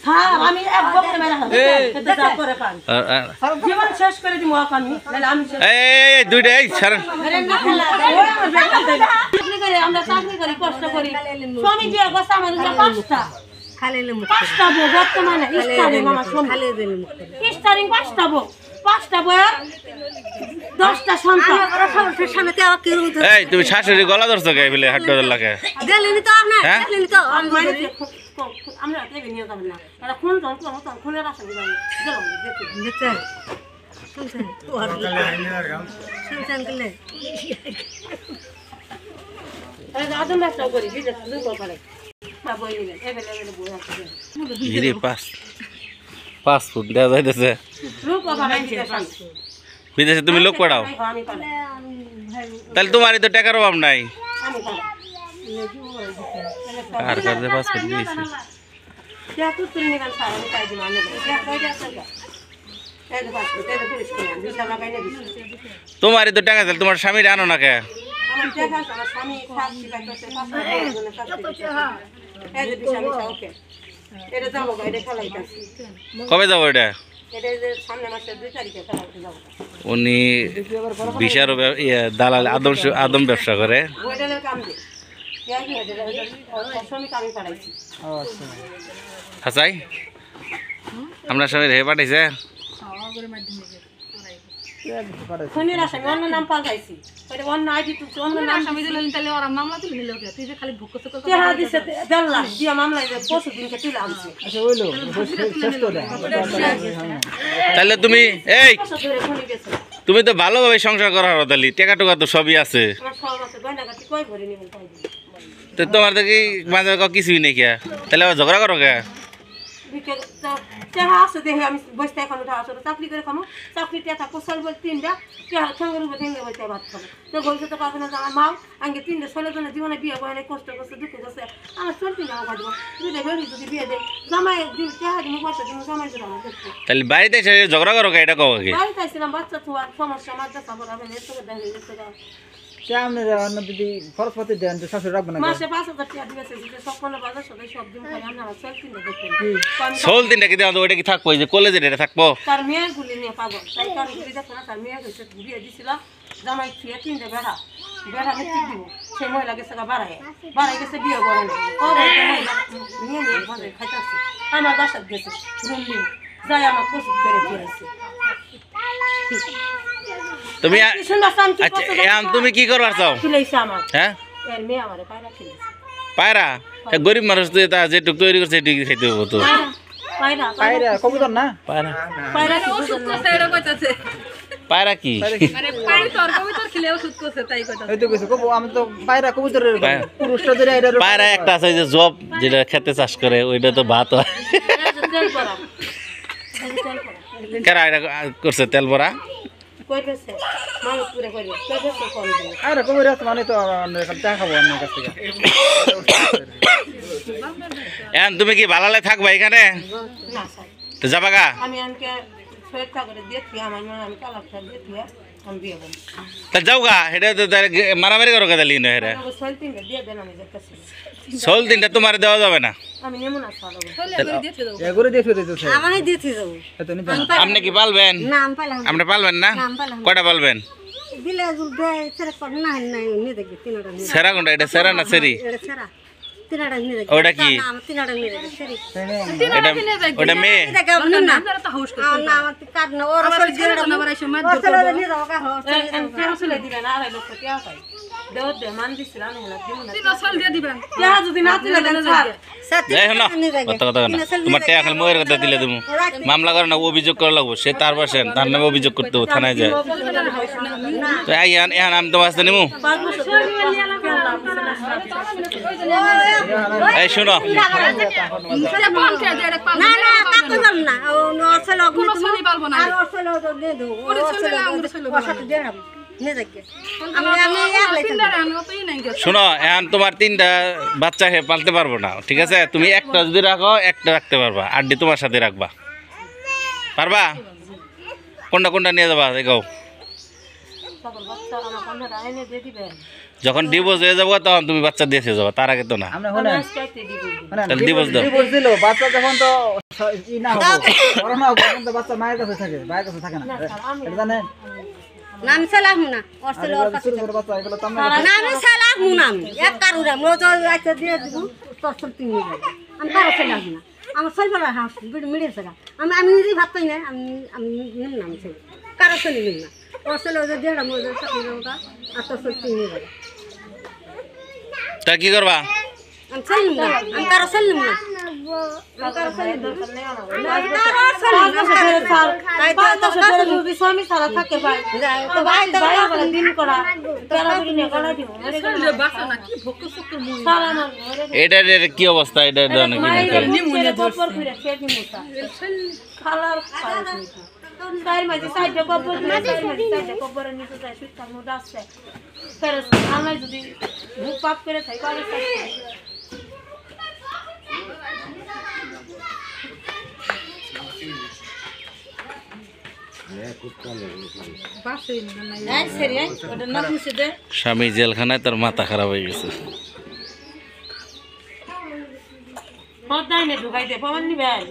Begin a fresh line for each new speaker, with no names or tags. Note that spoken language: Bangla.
হ্যাঁ আমি এক বকরে মেরা হবে এটা যা করে পান জীবন শেষ করে দিমু আমি নালে আমি
এই দুইটা এই ছাড়েন
চাকরি করে আমরা চাকরি করি কষ্ট করি স্বামী যে বসা আমার পাঁচটা
খালেলে মুখ
পাঁচটা বো বর্তমানে স্টারিং আমার স্বামী
খালে দিল মুখ
স্টারিং পাঁচটা বো 10টা সন্তান
ওরা সবার সামনে তে আবার কেউ
এই তুমি শাশুড়ি গলা ধরছো কে বলে হাট্টার লাগে
দিলেনি তো আপনি দিলেনি তো
আমরা দেবে নিয়ে যাবেন না এটা কোন তখন খুনের আশা যাই গেলাম
দেখতে শুনছেন শুনছেন গেলে
আদম ব্যবসা করি বিদেশ দুটো করে বই নিবেন এভেলেবেল বই আছে
হিরে পাসপোর্ট দেওয়া যাইতেছে
লোক বাবা
বিদেশে তুমি লোক পড়াও
আমি পারে
তাহলে তোমারই তো টাকার অভাব নাই
আমি পারে
আর কাছে পাসপোর্ট দিয়েছি
क्या तू तुम निकाल सारा निकाल दी माने क्या कोई जा सकता है ये पासपोर्ट ये पुलिस को ना दूसरा लगाई ना
তোমারই তো টাকা তাহলে তোমার স্বামীর আনো না কে
আমার টাকা আমার স্বামী খাস শিকার করতে পাসপোর্ট এই যে বিশাল ওকে এটা যাবো গাড়ি খেলাইতাছি
কবে যাবো এটা
এটা যে সামনে মাসের 2 তারিখে খেলাইতে যাব
উনি বিশাল দালাল আদম ব্যবসা করে
হোটেলের কাম দে क्या की है শ্রমিক আমি পাঠাইছি
হাসাই আমরা সবাই রে পাঠাইছে
খুনের আসামি অন্য নাম পাল্টাইছি ওটা অন্য আইডি তুলছে অন্য নাম
আসামি দিলেন তাহলে ওরা মামলা তুলে নিল কে তুই যে খালি ভুক করতে করতে
তেহা দিছে 1.5 লাখ দিয়া মামলায় পরশু দিনকে তুলে আনছে
আচ্ছা হইলো শেষ তো দেয়
তাহলে তুমি এই
বছর ধরে খুনি গেছে
তুমি তো ভালোভাবে সংসার করার তাহলে টাকা টুকা তো সবই আছে
আমার সব আছে গয়না কাটি কই ভরি নিবেন তাই
তো তোমার তো কি মাঝে কিছুই নেই কে তাহলে আবার ঝগড়া করো কে
তেহা আছে দেখে আমি বসতে এখন উঠা আসলে চাকরি করে খামো চাকরি টেকা কোসাল বল 3টা তেহা সঙ্গে রূপে ভেঙে বসে ভাত খাবো তো বলছে তো পারবে না আমার মাও আগে 3টা 16 জনের জীবনে বিয়ে করে কষ্ট করছে দুঃখ করছে আমার চলতি না খাবো যদি বেরি যদি বিয়ে দেয় জামাই দিন তেহা দিন পয়সা দিন জামাই দিন আমার দেখো
তাহলে বাড়িতে এসে ঝগড়া করো কে এটা কও কি
বাড়িতে আসছিলাম বাচ্চা তো সমস্যা মাঝে সাবর হবে এত করে দেখে এত করে
সামনে অন্য যদি খরচপাতি দেন তো শাশুড়ি রাখবে না
মাসে 5000 টাকা দিবেছে যে সকলে বাজার সবাই সব দিন খাই আমরা চলতি না দেখেন
সোল তিনটা কি দেওয়া ওইটা কি থাকবো এই যে কলেজে এটা থাকবো
তার মেয়ের গুলি নিয়ে পাগল তাই কারণ গুলি দেখো না তার মেয়ের হয়েছে বিয়ে দিছিলাম জামাই ছুঁয়ে 3টে বেড়া মেট্রিক দিব সেই মহিলা গেছে বাড়াই গেছে বিয়ে করে না ও বলতে মহিলা নিয়ে ভাবে খাইতেছে আমার বাসার গেছে রুম নিয়ে যাই আমার কোচিং করে দিয়েছে
তুমি আচ্ছা এখন তুমি কি করবার চাও
খিলাইছে আমার
হ্যাঁ
এর মেয়ে আমারে পায়রা খিলাইছে
পায়রা গরিব মানুষ তো তা যেটুক তৈরি করছে এটুকু খাইতে হবো তো
পায়রা
পায়রা কবুতর না
পায়রা
পায়রা
ওষুধ করছে এটা কইতাছে
পায়রা কি
আরে পানি তোর কবিতর খেলে ওষুধ করছে তাই কইতাছে
এই তো কিছু কবু আমি তো পায়রা কবুতরের পুরুষটা ধরে এটা
পায়রা একটা আছে যে জব যেটা খেতে চাষ করে ওইটা তো ভাত হয়
তেল করা
কেরা এটা করছে তেল ভরা
কইতেছে মানুষ পুরো কইবে কইতেছে কোন দিন
আরে কবুতর আছে মানে তো চা খাবো আমার কাছ থেকে
এখন তুমি কি ভালালে থাকবা এখানে
না স্যার
তো যাবা গা
আমি আনকে সৈয়দটা করে দেখি আমার মনে আমি কালারটা দেখি আমি বিয়ে করব
তা যাও গা এটা তো মারামারি করো কথা লিন হেরে
আমি সৈয়দ তিনটা দিয়ে দেন আমি দেখতেছি
সোল তিনটা তোমার দেওয়া যাবে না
আমি নেমু না স্যার
এগুলো দিয়ে ফিরে দিতেছে
আমারই দিতে যাবো
এত নি
আপনি কি পালবেন
নাম পাইলাম
আপনি পালবেন না
নাম পাইলাম
কয়টা পালবেন
দিলে দে সেরা কর না নাই নি দেখি তিনটা নি
সেরা কোনটা এটা সেরা না সেরি
এটা সেরা তিনটা নি দেখি
ওটা কি
নাম তিনটা নি দেখি সেরি
এটা ওটা মেয়ে
দেখে না আপনারা তো হাউস করছেন না আমার কাট না ওর আসলে যেটা না বড় সময় দূর করব নি দাও কা
কেন চলে দিবেন আর লোক কে পাই দেও দে মান দিছিলাম না দিমু না
তিন সাল দিয়ে দিবেন
যা যদি না তুলে দেন স্যার
এই শোনো কথা না তোমার টাকা খালি ময়ের কথা দিলে তুমি মামলা করে না অভিযোগ করা লাগবো সে তার পাশেন তার নামে অভিযোগ করতে হবে থানায় যায় তো এখন আমি তোমার কাছে নিমু
5 বছর
এই শোনো
না না কাকু বল না ও নসল কোন সলি পালবো না আর নসল দে দো ওর সলি আমরা সলি বসাতে দে না নে দেখে আমি
শোনো এখন তোমার 3টা বাচ্চা হে পালতে পারবো না ঠিক আছে তুমি একটা যদি রাখো একটা রাখতে পারবা আড্ডি তোমার সাথে রাখবা পারবা কোনটা নিয়ে যাবা দেখাও
সকল বাচ্চা আমার কন্যাটা এনে দিয়ে দিবেন
যখন ডিভোর্স হয়ে যাবো তখন তুমি বাচ্চা দিয়ে যাবো, তার আগে তো না।
আমরা
আমি
হলেন
আজকে আইতে দিব
তাহলে divorce দাও।
ডিভোর্স দিল বাচ্চা যখন তো ই না হবে করোনা তখন তো বাচ্চা মায়ের কাছে থাকে, ভাইয়ের কাছে থাকে না,
না স্যার আমি
এটা জানেন?
নাম সালাম না ওর
আর
ছেলে ওর কাছে
ছোট ছোট বাচ্চা এগুলো তো আমরা
নাম সালাম না আমি এক কারুরা মোজো রাইতে দিয়ে দিব তোর ছেলে তিন যাবে আমি কারো সালাম না আমার ছেলে হাঁস মিডিয়াম ছেলে আমি নিজেই ভাত পাই না আমি নিম না আমি ছেলে কারো ছেলে নিম না ওর ছেলে ওদের দেড় মোজো চাকরি দেবো আর তোর ছেলে তিন যাবে
তা কি করবা?
আমি ছেলে নিম না আমি কারো ছেলে নিম না
কারো ছেলে দরকার নেই আমার
কারো ছেলে নিম না
স্যার পাঁচ বছর ধরে যদি স্বামী ছাড়া থাকে ভাই তো ভাই ভাই বলে দিন করা তেরা বুড়ি নিয়ে গলা দিব মরে গেল স্যার আমার মরে গেল
এটার কি অবস্থা? এটা নাকি
নিমুনে কপর করে খেয়ে মুসা খালার খাই সাইর মাঝে সাইডে কপর করে সাইর মাঝে সাইডে কপরের নিচে যায় সুতার মধ্যে আসছে ফেরত আমরা যদি ভূপ পাপ করে থাকি পারে
স্বামী জেলখানায়, তার মাথা খারাপ হয়ে গেছে।
ঢুকাই দে পাবেন নিবেন